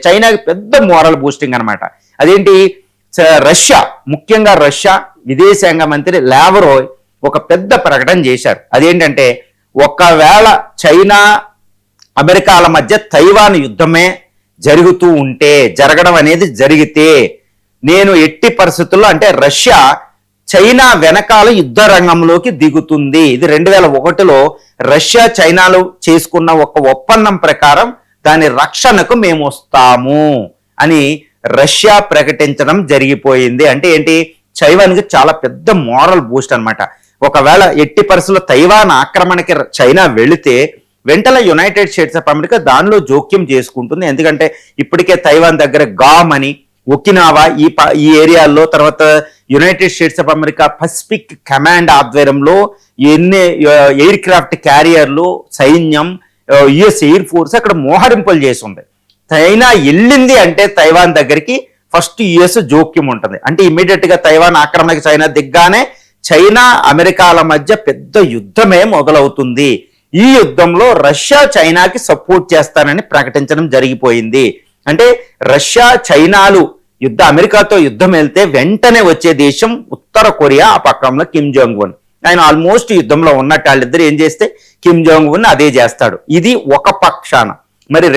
చైనాకి పెద్ద moral boosting అనమాట. అదేంటి, రష్యా, ముఖ్యంగా రష్యా విదేశాంగ మంత్రి లావ్రోవ్ ఒక పెద్ద ప్రకటన చేశారు. అదేంటంటే, ఒకవేళ చైనా అమెరికాల మధ్య తైవాన్ యుద్ధమే జరగడం అనేది జరిగితే, నేను ఎట్టి పరిస్థితుల్లో, అంటే రష్యా చైనా వెనకాల యుద్ధ రంగంలోకి దిగుతుంది. ఇది 2001లో రష్యా చైనాలు చేసుకున్న ఒక ఒప్పందం ప్రకారం దాని రక్షణకు మేము వస్తాము అని రష్యా ప్రకటించడం జరిగిపోయింది. అంటే ఏంటి, తైవాన్కి చాలా పెద్ద మోరల్ బూస్ట్ అనమాట. ఒకవేళ ఎట్టి పరిస్థితుల్లో తైవాన్ ఆక్రమణకి చైనా వెళితే వెంటనే యునైటెడ్ స్టేట్స్ ఆఫ్ అమెరికా దానిలో జోక్యం చేసుకుంటుంది. ఎందుకంటే ఇప్పటికే తైవాన్ దగ్గర గామ్ అని, ఒకినావా ఈ ఏరియాల్లో, తర్వాత United states of America Pacific command ఆధ్వర్యంలో ఎన్ని ఎయిర్ క్రాఫ్ట్ క్యారియర్లు, సైన్యం, యుఎస్ ఎయిర్ ఫోర్స్ అక్కడ మోహరింపులు చేసి ఉంది. చైనా వెళ్ళింది అంటే తైవాన్ దగ్గరికి ఫస్ట్ యుఎస్ జోక్యం ఉంటుంది. అంటే ఇమీడియట్ గా తైవాన్ ఆక్రమణకి చైనా దిగ్గానే చైనా అమెరికాల మధ్య పెద్ద యుద్ధమే మొదలవుతుంది. ఈ యుద్ధంలో రష్యా చైనాకి సపోర్ట్ చేస్తానని ప్రకటించడం జరిగిపోయింది. అంటే రష్యా చైనాలు అమెరికాతో యుద్ధం వెళ్తే వెంటనే వచ్చే దేశం ఉత్తర కొరియా, ఆ పక్కన కిమ్ జాంగ్ ఉన్. ఆయన ఆల్మోస్ట్ యుద్ధంలో ఉన్నట్టు వాళ్ళిద్దరు ఏం చేస్తే కిమ్ జాంగ్ ఉన్ అదే చేస్తాడు. ఇది ఒక పక్షాన. మరి